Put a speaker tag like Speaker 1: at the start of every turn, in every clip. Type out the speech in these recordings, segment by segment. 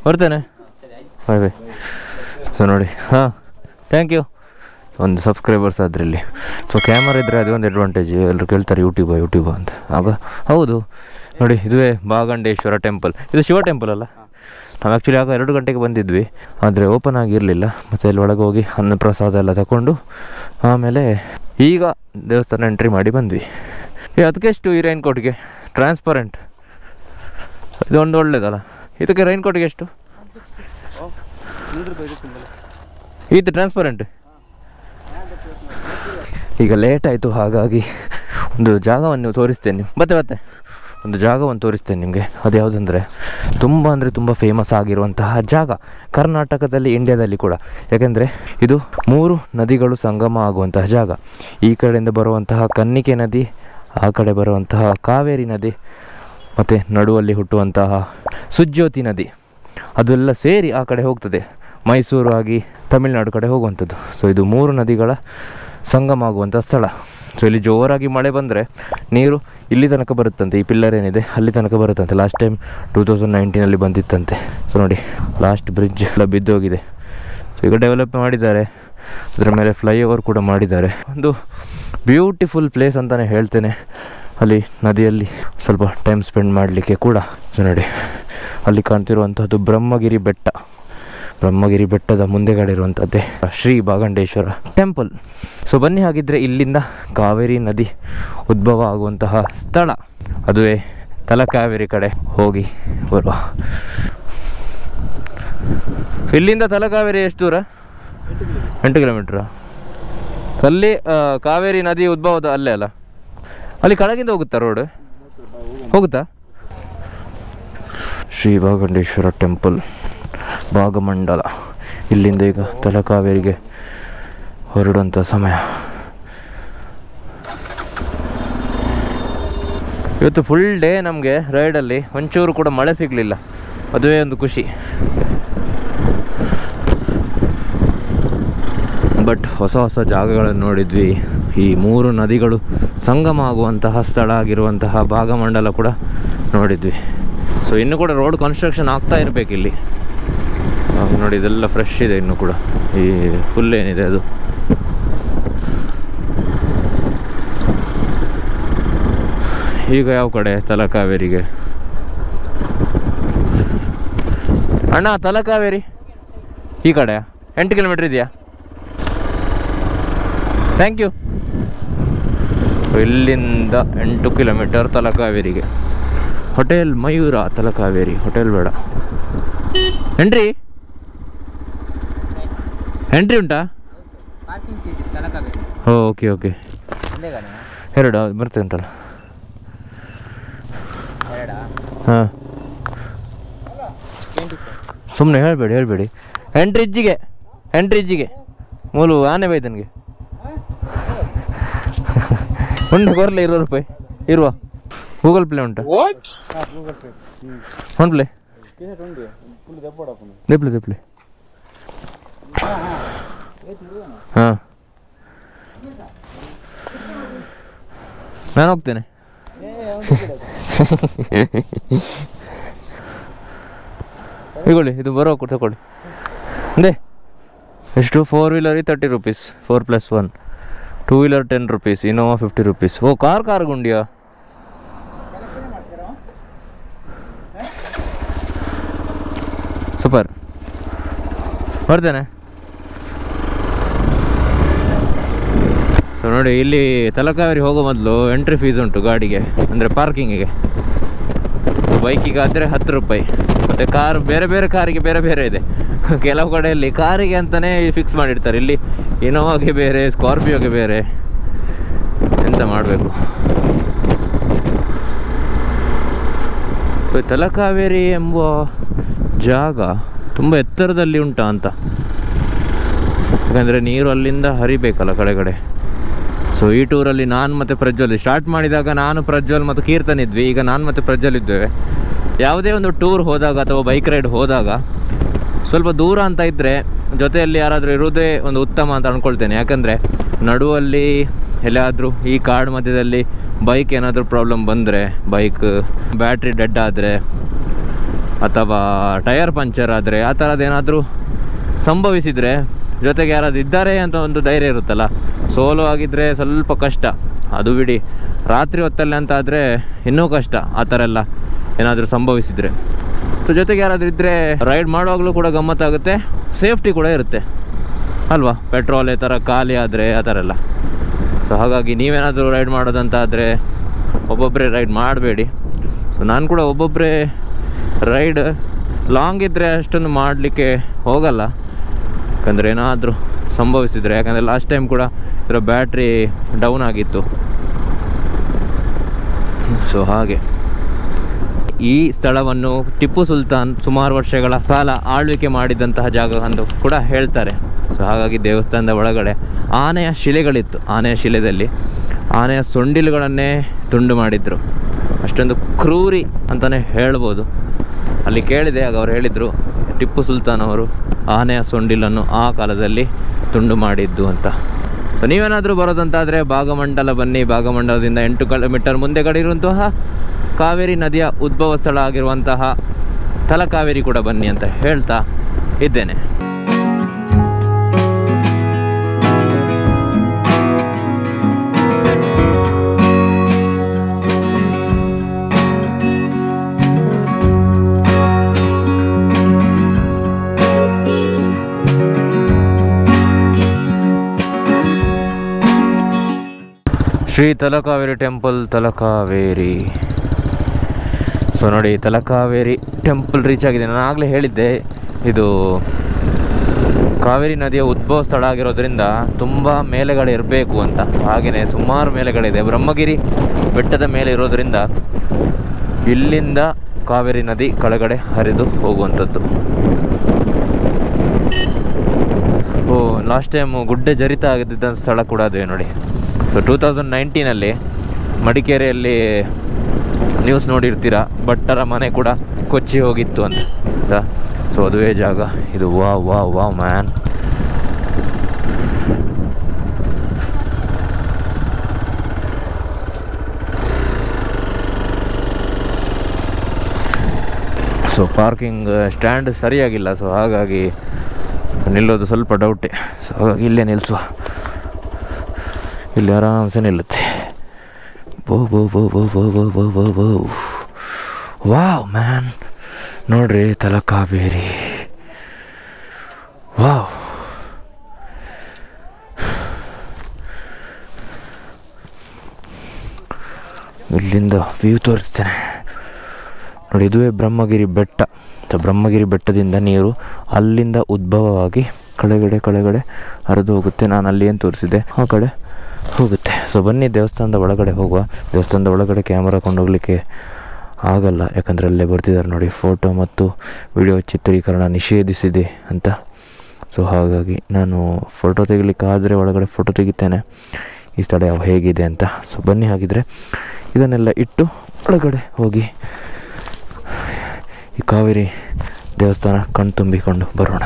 Speaker 1: ಬರ್ತೇನೆ. ಬಾಯ್ ಬಾಯ್. ಸೊ ನೋಡಿ, ಹಾಂ ಥ್ಯಾಂಕ್ ಯು. ಒಂದು ಸಬ್ಸ್ಕ್ರೈಬರ್ಸ್ ಆದರೆ ಇಲ್ಲಿ. ಸೊ ಕ್ಯಾಮರಾ ಇದ್ದರೆ ಅದೇ ಒಂದು ಅಡ್ವಾಂಟೇಜ್. ಎಲ್ಲರೂ ಕೇಳ್ತಾರೆ ಯೂಟ್ಯೂಬ ಅಂತ. ಆಗ ಹೌದು ನೋಡಿ, ಇದುವೇ ಭಾಗಂಡೇಶ್ವರ ಟೆಂಪಲ್. ಇದು ಶಿವ ಟೆಂಪಲ್ ಅಲ್ಲ. ನಾವು ಆ್ಯಕ್ಚುಲಿ ಆಗ 2 ಗಂಟೆಗೆ ಬಂದಿದ್ವಿ, ಆದರೆ ಓಪನ್ ಆಗಿರಲಿಲ್ಲ. ಮತ್ತು ಅಲ್ಲಿ ಒಳಗೆ ಹೋಗಿ ಅನ್ನಪ್ರಸಾದ ಎಲ್ಲ ತಗೊಂಡು ಆಮೇಲೆ ಈಗ ದೇವಸ್ಥಾನ ಎಂಟ್ರಿ ಮಾಡಿ ಬಂದ್ವಿ. ಅದಕ್ಕೆ ಎಷ್ಟು ಈ ರೈನ್ ಕೋಟ್ಗೆ? ಟ್ರಾನ್ಸ್ಪರೆಂಟ್ ಇದು ಒಂದು ಒಳ್ಳೇದಲ್ಲ. ಇದಕ್ಕೆ ರೈನ್ ಕೋಟ್ಗೆ ಎಷ್ಟು? ಇದು ಟ್ರಾನ್ಸ್ಪರೆಂಟ್. ಈಗ ಲೇಟ್ ಆಯಿತು, ಹಾಗಾಗಿ ಒಂದು ಜಾಗವನ್ನು ತೋರಿಸ್ತೇನೆ. ಮತ್ತೆ ಒಂದು ಜಾಗವನ್ನು ತೋರಿಸ್ತೇನೆ ನಿಮಗೆ. ಅದು ಯಾವುದಂದರೆ ತುಂಬ ಫೇಮಸ್ ಆಗಿರುವಂತಹ ಜಾಗ ಕರ್ನಾಟಕದಲ್ಲಿ, ಇಂಡಿಯಾದಲ್ಲಿ ಕೂಡ. ಯಾಕೆಂದರೆ ಇದು 3 ನದಿಗಳು ಸಂಗಮ ಆಗುವಂತಹ ಜಾಗ. ಈ ಕಡೆಯಿಂದ ಬರುವಂತಹ ಕನ್ನಿಕೆ ನದಿ, ಆ ಕಡೆ ಬರುವಂತಹ ಕಾವೇರಿ ನದಿ, ಮತ್ತು ನಡುವಲ್ಲಿ ಹುಟ್ಟುವಂತಹ ಸುಜ್ಯೋತಿ ನದಿ, ಅದೆಲ್ಲ ಸೇರಿ ಆ ಕಡೆ ಹೋಗ್ತದೆ, ಮೈಸೂರು ಆಗಿ ತಮಿಳುನಾಡು ಕಡೆ ಹೋಗುವಂಥದ್ದು. ಸೊ ಇದು 3 ನದಿಗಳ ಸಂಗಮ ಆಗುವಂಥ ಸ್ಥಳ. ಸೊ ಇಲ್ಲಿ ಜೋರಾಗಿ ಮಳೆ ಬಂದರೆ ನೀರು ಇಲ್ಲಿ ತನಕ ಬರುತ್ತಂತೆ. ಈ ಪಿಲ್ಲರ್ ಏನಿದೆ ಅಲ್ಲಿ ತನಕ ಬರುತ್ತಂತೆ. ಲಾಸ್ಟ್ ಟೈಮ್ 2019 ಬಂದಿತ್ತಂತೆ. ಸೊ ನೋಡಿ, ಲಾಸ್ಟ್ ಬ್ರಿಡ್ಜ್ ಎಲ್ಲ ಬಿದ್ದೋಗಿದೆ. ಸೊ ಈಗ ಡೆವಲಪ್ ಮಾಡಿದ್ದಾರೆ, ಅದರ ಮೇಲೆ ಫ್ಲೈಓವರ್ ಕೂಡ ಮಾಡಿದ್ದಾರೆ. ಒಂದು ಬ್ಯೂಟಿಫುಲ್ ಪ್ಲೇಸ್ ಅಂತಲೇ ಹೇಳ್ತೇನೆ. ಅಲ್ಲಿ ನದಿಯಲ್ಲಿ ಸ್ವಲ್ಪ ಟೈಮ್ ಸ್ಪೆಂಡ್ ಮಾಡಲಿಕ್ಕೆ ಕೂಡ. ಸೊ ನೋಡಿ, ಅಲ್ಲಿ ಕಾಣ್ತಿರುವಂಥದ್ದು ಬ್ರಹ್ಮಗಿರಿ ಬೆಟ್ಟ. ಬ್ರಹ್ಮಗಿರಿ ಬೆಟ್ಟದ ಮುಂದೆಗಡೆ ಇರುವಂಥದ್ದೇ ಶ್ರೀ ಭಾಗಂಡೇಶ್ವರ ಟೆಂಪಲ್. ಸೊ ಬನ್ನಿ, ಹಾಗಿದ್ದರೆ ಇಲ್ಲಿಂದ ಕಾವೇರಿ ನದಿ ಉದ್ಭವ ಆಗುವಂತಹ ಸ್ಥಳ, ಅದುವೇ ತಲಕಾವೇರಿ ಕಡೆ ಹೋಗಿ ಬರುವ. ಇಲ್ಲಿಂದ ತಲಕಾವೇರಿ ಎಷ್ಟು ದೂರ? 8 ಕಿಲೋಮೀಟ್ರ. ಅಲ್ಲಿ ಕಾವೇರಿ ನದಿ ಉದ್ಭವದ ಅಲ್ಲೇ ಅಲ್ಲ? ಅಲ್ಲಿ ಕೆಳಗಿಂದ ಹೋಗುತ್ತಾ ರೋಡ್? ಹೋಗುತ್ತಾ? ಶ್ರೀ ಭಾಗಂಡೇಶ್ವರ ಟೆಂಪಲ್ ಭಾಗಮಂಡಲ. ಇಲ್ಲಿಂದ ಈಗ ತಲಕಾವೇರಿಗೆ ಹೊರಡುವಂಥ ಸಮಯ. ಇವತ್ತು ಫುಲ್ ಡೇ ನಮಗೆ ರೈಡಲ್ಲಿ ಒಂಚೂರು ಕೂಡ ಮಳೆ ಸಿಗಲಿಲ್ಲ, ಅದುವೇ ಒಂದು ಖುಷಿ. ಬಟ್ ಹೊಸ ಜಾಗಗಳನ್ನು ನೋಡಿದ್ವಿ. ಈ 3 ನದಿಗಳು ಸಂಗಮ ಆಗುವಂತಹ ಸ್ಥಳ ಆಗಿರುವಂತಹ ಭಾಗಮಂಡಲ ಕೂಡ ನೋಡಿದ್ವಿ. ಸೊ ಇನ್ನೂ ಕೂಡ ರೋಡ್ ಕನ್ಸ್ಟ್ರಕ್ಷನ್ ಆಗ್ತಾ ಇರಬೇಕು ಇಲ್ಲಿ. ನೋಡಿ, ಇದೆಲ್ಲ ಫ್ರೆಶ್ ಇದೆ ಇನ್ನೂ ಕೂಡ. ಈ ಫುಲ್ ಏನಿದೆ ಅದು. ಈಗ ಯಾವ ಕಡೆ? ತಲಕಾವೇರಿಗೆ. ಅಣ್ಣ, ತಲಕಾವೇರಿ ಈ ಕಡೆ 8 ಕಿಲೋಮೀಟ್ರ್ ಇದೆಯಾ? Thank you. ಇಲ್ಲಿಂದ 8 ಕಿಲೋಮೀಟರ್ ತಲಕಾವೇರಿಗೆ. ಹೋಟೆಲ್ ಮಯೂರ, ತಲಕಾವೇರಿ ಹೋಟೆಲ್ ಬೇಡ. ಎಂಟ್ರಿ ಉಂಟಾ? ಓಕೆ 2 ಬರ್ತದೆ ಉಂಟಲ್ಲ. ಹಾಂ, ಸುಮ್ಮನೆ ಹೇಳಬೇಡಿ. ಎಂಟ್ರಿ ಇಜ್ಜಿಗೆ ಮೂಲು ಆನೆ ಬೈ ನನಗೆ ಉಂಟು ಕೊರಲೆ 20 ರೂಪಾಯಿ ಇರುವ. ಗೂಗಲ್ ಪ್ಲೇ ಉಂಟಾ? Phone play? ದಿಪ್ಲೆ ಹಾಂ, ನಾನು ಹೋಗ್ತೇನೆ. ಇಗೊಳ್ಳಿ, ಇದು ಬರೋ ತಗೊಳ್ಳಿ. ಅದೇ ಎಷ್ಟು? 4 wheeler 30 rupees, 4+1. 2 wheeler 10 rupees, Innova 50 rupees. ಓ, ಕಾರ್ ಗುಂಡಿಯಾ? ಸೂಪರ್, ಬರ್ತೇನೆ. ಸೊ ನೋಡಿ, ಇಲ್ಲಿ ತಲಕಾವೇರಿ ಹೋಗೋ ಮೊದಲು ಎಂಟ್ರಿ ಫೀಸ್ ಉಂಟು ಗಾಡಿಗೆ, ಅಂದರೆ ಪಾರ್ಕಿಂಗಿಗೆ. ಬೈಕಿಗಾದರೆ 10 ರೂಪಾಯಿ. ಮತ್ತು ಕಾರ್ ಬೇರೆ ಕಾರಿಗೆ ಬೇರೆ ಇದೆ. ಕೆಲವು ಕಡೆಯಲ್ಲಿ ಕಾರಿಗೆ ಅಂತಲೇ ಫಿಕ್ಸ್ ಮಾಡಿರ್ತಾರೆ. ಇಲ್ಲಿ ಇನೋವಾಗೆ ಬೇರೆ, ಸ್ಕಾರ್ಪಿಯೋಗೆ ಬೇರೆ. ಎಂತ ಮಾಡಬೇಕು? ತಲಕಾವೇರಿ ಎಂಬ ಜಾಗ ತುಂಬ ಎತ್ತರದಲ್ಲಿ ಉಂಟಾ ಅಂತ. ಯಾಕಂದರೆ ನೀರು ಅಲ್ಲಿಂದ ಹರಿಬೇಕಲ್ಲ ಕಡೆ. ಸೊ ಈ ಟೂರಲ್ಲಿ ನಾನು ಮತ್ತು ಪ್ರಜ್ವಲ್ ಸ್ಟಾರ್ಟ್ ಮಾಡಿದಾಗ ನಾನು, ಪ್ರಜ್ವಲ್ ಮತ್ತು ಕೀರ್ತನ್ ಇದ್ವಿ. ಈಗ ನಾನು ಮತ್ತು ಪ್ರಜ್ವಲ್ ಇದ್ದೇವೆ. ಯಾವುದೇ ಒಂದು ಟೂರ್ ಹೋದಾಗ ಅಥವಾ ಬೈಕ್ ರೈಡ್ ಹೋದಾಗ ಸ್ವಲ್ಪ ದೂರ ಅಂತ ಇದ್ದರೆ ಜೊತೆಯಲ್ಲಿ ಯಾರಾದರೂ ಇರೋದೇ ಒಂದು ಉತ್ತಮ ಅಂತ ಅಂದ್ಕೊಳ್ತೇನೆ. ಯಾಕಂದರೆ ನಡುವಲ್ಲಿ ಎಲ್ಲಾದರೂ ಈ ಕಾಡು ಮಧ್ಯದಲ್ಲಿ ಬೈಕ್ ಏನಾದರೂ ಪ್ರಾಬ್ಲಮ್ ಬಂದರೆ, ಬೈಕ್ ಬ್ಯಾಟ್ರಿ ಡೆಡ್ ಆದರೆ ಅಥವಾ ಟಯರ್ ಪಂಚರ್ ಆದರೆ ಆ ಥರದ್ದೇನಾದರೂ ಸಂಭವಿಸಿದರೆ ಜೊತೆಗೆ ಯಾರಾದ್ರು ಇದ್ದಾರೆ ಅಂತ ಒಂದು ಧೈರ್ಯ ಇರುತ್ತಲ್ಲ. ಸೋಲೋ ಆಗಿದ್ದರೆ ಸ್ವಲ್ಪ ಕಷ್ಟ, ಅದು ಬಿಡಿ. ರಾತ್ರಿ ಹೊತ್ತಲ್ಲಿ ಅಂತ ಆದರೆ ಇನ್ನೂ ಕಷ್ಟ ಆ ಥರ ಎಲ್ಲ ಏನಾದರೂ ಸಂಭವಿಸಿದರೆ. ಸೊ ಜೊತೆಗೆ ಯಾರಾದರೂ ಇದ್ದರೆ ರೈಡ್ ಮಾಡುವಾಗಲೂ ಕೂಡ ಗಮ್ಮತ್ತಾಗುತ್ತೆ, ಸೇಫ್ಟಿ ಕೂಡ ಇರುತ್ತೆ ಅಲ್ವಾ. ಪೆಟ್ರೋಲ್ ಈ ಥರ ಖಾಲಿ ಆದರೆ ಆ ಥರ ಎಲ್ಲ. ಸೊ ಹಾಗಾಗಿ ನೀವೇನಾದರೂ ರೈಡ್ ಮಾಡೋದಂತ ಆದರೆ ಒಬ್ಬೊಬ್ಬರೇ ರೈಡ್ ಮಾಡಬೇಡಿ. ಸೊ ನಾನು ಕೂಡ ಒಬ್ಬೊಬ್ಬರೇ ರೈಡ್ ಲಾಂಗ್ ಇದ್ದರೆ ಅಷ್ಟೊಂದು ಮಾಡಲಿಕ್ಕೆ ಹೋಗಲ್ಲ, ಯಾಕಂದರೆ ಏನಾದರೂ ಸಂಭವಿಸಿದರೆ. ಯಾಕಂದರೆ ಲಾಸ್ಟ್ ಟೈಮ್ ಕೂಡ ಇದರ ಬ್ಯಾಟ್ರಿ ಡೌನ್ ಆಗಿತ್ತು. ಸೊ ಹಾಗೆ ಈ ಸ್ಥಳವನ್ನು ಟಿಪ್ಪು ಸುಲ್ತಾನ್ ಸುಮಾರು ವರ್ಷಗಳ ಕಾಲ ಆಳ್ವಿಕೆ ಮಾಡಿದಂತಹ ಜಾಗ ಎಂದು ಕೂಡ ಹೇಳ್ತಾರೆ. ಸೊ ಹಾಗಾಗಿ ದೇವಸ್ಥಾನದ ಒಳಗಡೆ ಆನೆಯ ಶಿಲೆಗಳಿತ್ತು. ಆನೆಯ ಶಿಲೆಯಲ್ಲಿ ಆನೆಯ ಸೊಂಡಿಲುಗಳನ್ನೇ ತುಂಡು ಮಾಡಿದರು. ಅಷ್ಟೊಂದು ಕ್ರೂರಿ ಅಂತಲೇ ಹೇಳ್ಬೋದು. ಅಲ್ಲಿ ಕೇಳಿದೆ, ಆಗ ಅವ್ರು ಹೇಳಿದರು ಟಿಪ್ಪು ಸುಲ್ತಾನ್ ಅವರು ಆನೆಯ ಸೊಂಡಿಲನ್ನು ಆ ಕಾಲದಲ್ಲಿ ತುಂಡು ಮಾಡಿದ್ದು ಅಂತ. ಸೊ ನೀವೇನಾದರೂ ಬರೋದಂತಾದರೆ ಭಾಗಮಂಡಲ ಬನ್ನಿ. ಭಾಗಮಂಡಲದಿಂದ 8 ಕಿಲೋಮೀಟರ್ ಮುಂದೆಗಡೆ ಇರುವಂತಹ ಕಾವೇರಿ ನದಿಯ ಉದ್ಭವ ಸ್ಥಳ ಆಗಿರುವಂತಹ ತಲಕಾವೇರಿ ಕೂಡ ಬನ್ನಿ ಅಂತ ಹೇಳ್ತಾ ಇದ್ದೇನೆ. ಶ್ರೀ ತಲಕಾವೇರಿ ಟೆಂಪಲ್, ತಲಕಾವೇರಿ. ಸೊ ನೋಡಿ, ತಲಕಾವೇರಿ ಟೆಂಪಲ್ ರೀಚ್ ಆಗಿದೆ. ನಾನು ಆಗಲೇ ಹೇಳಿದ್ದೆ ಇದು ಕಾವೇರಿ ನದಿಯ ಉದ್ಭವ ಸ್ಥಳ ಆಗಿರೋದ್ರಿಂದ ತುಂಬ ಮೇಲೆಗಡೆ ಇರಬೇಕು ಅಂತ. ಹಾಗೆಯೇ ಸುಮಾರು ಮೇಲೆಗಳಿದೆ. ಬ್ರಹ್ಮಗಿರಿ ಬೆಟ್ಟದ ಮೇಲೆ ಇರೋದ್ರಿಂದ ಇಲ್ಲಿಂದ ಕಾವೇರಿ ನದಿ ಕೆಳಗಡೆ ಹರಿದು ಹೋಗುವಂಥದ್ದು. ಲಾಸ್ಟ್ ಟೈಮು ಗುಡ್ಡೆ ಜರಿತ ಆಗಿದ್ದ ಸ್ಥಳ ಕೂಡ ಅದೇ ನೋಡಿ. ಸೊ 2019 ಮಡಿಕೇರಿಯಲ್ಲಿ ನ್ಯೂಸ್ ನೋಡಿರ್ತೀರ, ಭಟ್ಟರ ಮನೆ ಕೂಡ ಕೊಚ್ಚಿ ಹೋಗಿತ್ತು ಅಂತ. ಸೊ ಅದುವೇ ಜಾಗ ಇದು. ವಾ ಮ್ಯಾನ್. ಸೊ ಪಾರ್ಕಿಂಗ್ ಸ್ಟ್ಯಾಂಡ್ ಸರಿಯಾಗಿಲ್ಲ. ಸೊ ಹಾಗಾಗಿ ನಿಲ್ಲೋದು ಸ್ವಲ್ಪ ಡೌಟೇ. ಸೊ ಹಾಗಾಗಿ ಇಲ್ಲೇ ನಿಲ್ಲಿಸುವ. ಇಲ್ಲಿ ಆರಾಮ್ಸೆ ನಿಲ್ಲುತ್ತೆ. ವಾವ್ ಮ್ಯಾನ್, ನೋಡ್ರಿ ತಲಕಾವೇರಿ. ವಾವ್, ಇಲ್ಲಿಂದ ವ್ಯೂ ತೋರಿಸ್ತೇನೆ ನೋಡಿ. ಇದುವೇ ಬ್ರಹ್ಮಗಿರಿ ಬೆಟ್ಟ. ಬ್ರಹ್ಮಗಿರಿ ಬೆಟ್ಟದಿಂದ ನೀರು ಅಲ್ಲಿಂದ ಉದ್ಭವವಾಗಿ ಕೆಳಗಡೆ ಹರಿದು ಹೋಗುತ್ತೆ. ನಾನು ಅಲ್ಲಿ ಏನು ತೋರಿಸಿದ್ದೆ ಆ ಕಡೆ ಹೋಗುತ್ತೆ. ಸೊ ಬನ್ನಿ ದೇವಸ್ಥಾನದ ಒಳಗಡೆ ಹೋಗುವ. ದೇವಸ್ಥಾನದ ಒಳಗಡೆ ಕ್ಯಾಮರಾ ಕೊಂಡೋಗ್ಲಿಕ್ಕೆ ಆಗಲ್ಲ, ಯಾಕಂದರೆ ಅಲ್ಲೇ ಬರ್ತಿದ್ದಾರೆ ನೋಡಿ, ಫೋಟೋ ಮತ್ತು ವಿಡಿಯೋ ಚಿತ್ರೀಕರಣ ನಿಷೇಧಿಸಿದೆ ಅಂತ. ಸೊ ಹಾಗಾಗಿ ನಾನು ಫೋಟೋ ತೆಗಿಲಿಕ್ಕಾದರೆ ಒಳಗಡೆ ಫೋಟೋ ತೆಗಿತೇನೆ, ಈ ಸ್ಥಳ ಹೇಗಿದೆ ಅಂತ. ಸೊ ಬನ್ನಿ, ಹಾಗಿದ್ರೆ ಇದನ್ನೆಲ್ಲ ಇಟ್ಟು ಒಳಗಡೆ ಹೋಗಿ ಈ ಕಾವೇರಿ ದೇವಸ್ಥಾನ ಕಣ್ತುಂಬಿಕೊಂಡು ಬರೋಣ.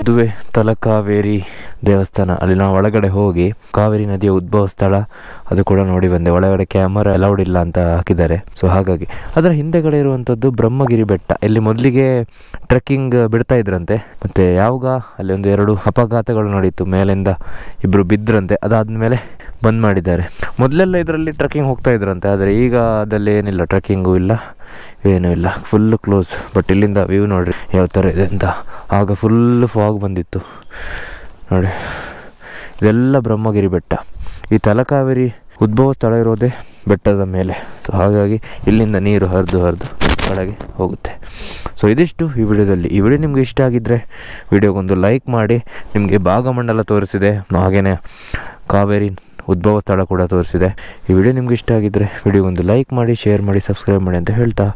Speaker 1: ಇದುವೇ ತಲಕಾವೇರಿ ದೇವಸ್ಥಾನ. ಅಲ್ಲಿ ನಾವು ಒಳಗಡೆ ಹೋಗಿ ಕಾವೇರಿ ನದಿಯ ಉದ್ಭವ ಸ್ಥಳ ಅದು ಕೂಡ ನೋಡಿ ಬಂದೆ. ಒಳಗಡೆ ಕ್ಯಾಮರಾ ಅಲೌಡ್ ಇಲ್ಲ ಅಂತ ಹಾಕಿದ್ದಾರೆ. ಸೊ ಹಾಗಾಗಿ ಅದರ ಹಿಂದೆಗಡೆ ಇರುವಂಥದ್ದು ಬ್ರಹ್ಮಗಿರಿ ಬೆಟ್ಟ. ಇಲ್ಲಿ ಮೊದಲಿಗೆ ಟ್ರೆಕ್ಕಿಂಗ್ ಬಿಡ್ತಾ ಇದ್ರಂತೆ, ಮತ್ತು ಯಾವಾಗ ಅಲ್ಲಿ 1-2 ಅಪಘಾತಗಳು ನಡೀತು, ಮೇಲಿಂದ 2 ಬಿದ್ದರಂತೆ. ಅದಾದಮೇಲೆ ಬಂದ್ ಮಾಡಿದ್ದಾರೆ. ಮೊದಲೆಲ್ಲ ಇದರಲ್ಲಿ ಟ್ರೆಕ್ಕಿಂಗ್ ಹೋಗ್ತಾ ಇದ್ರಂತೆ, ಆದರೆ ಈಗ ಅದಲ್ಲಿ ಏನಿಲ್ಲ, ಟ್ರೆಕ್ಕಿಂಗು ಇಲ್ಲ, ಏನೂ ಇಲ್ಲ, ಫುಲ್ಲು ಕ್ಲೋಸ್. ಬಟ್ ಇಲ್ಲಿಂದ ವ್ಯೂ ನೋಡಿರಿ ಯಾವ ಥರ ಇದೆ ಅಂತ. ಆಗ ಫುಲ್ಲು ಫಾಗ್ ಬಂದಿತ್ತು ನೋಡಿ. ಇದೆಲ್ಲ ಬ್ರಹ್ಮಗಿರಿ ಬೆಟ್ಟ. ಈ ತಲಕಾವೇರಿ ಉದ್ಭವ ಸ್ಥಳ ಇರೋದೇ ಬೆಟ್ಟದ ಮೇಲೆ. ಸೊ ಹಾಗಾಗಿ ಇಲ್ಲಿಂದ ನೀರು ಹರಿದು ಕೆಳಗೆ ಹೋಗುತ್ತೆ. ಸೊ ಇದಿಷ್ಟು ಈ ವಿಡಿಯೋದಲ್ಲಿ. ಈ ವಿಡಿಯೋ ನಿಮಗೆ ಇಷ್ಟ ಆಗಿದ್ದರೆ ವಿಡಿಯೋಗೊಂದು ಲೈಕ್ ಮಾಡಿ. ನಿಮಗೆ ಭಾಗಮಂಡಲ ತೋರಿಸಿದೆ, ಹಾಗೆಯೇ ಕಾವೇರಿ ಉದ್ಭವ ಸ್ಥಳ ಕೂಡ ತೋರಿಸಿದೆ. ಈ ವಿಡಿಯೋ ನಿಮ್ಗೆ ಇಷ್ಟ ಆಗಿದ್ದರೆ ವಿಡಿಯೋಗೊಂದು ಲೈಕ್ ಮಾಡಿ, ಶೇರ್ ಮಾಡಿ, ಸಬ್ಸ್ಕ್ರೈಬ್ ಮಾಡಿ ಅಂತ ಹೇಳ್ತಾ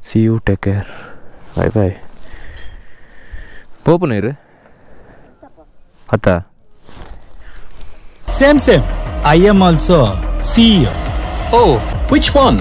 Speaker 1: see you, take care, bye. ಪೋಪು ನೀರು ಅತ್ತ
Speaker 2: Same. I am also CEO.
Speaker 3: Oh, which one?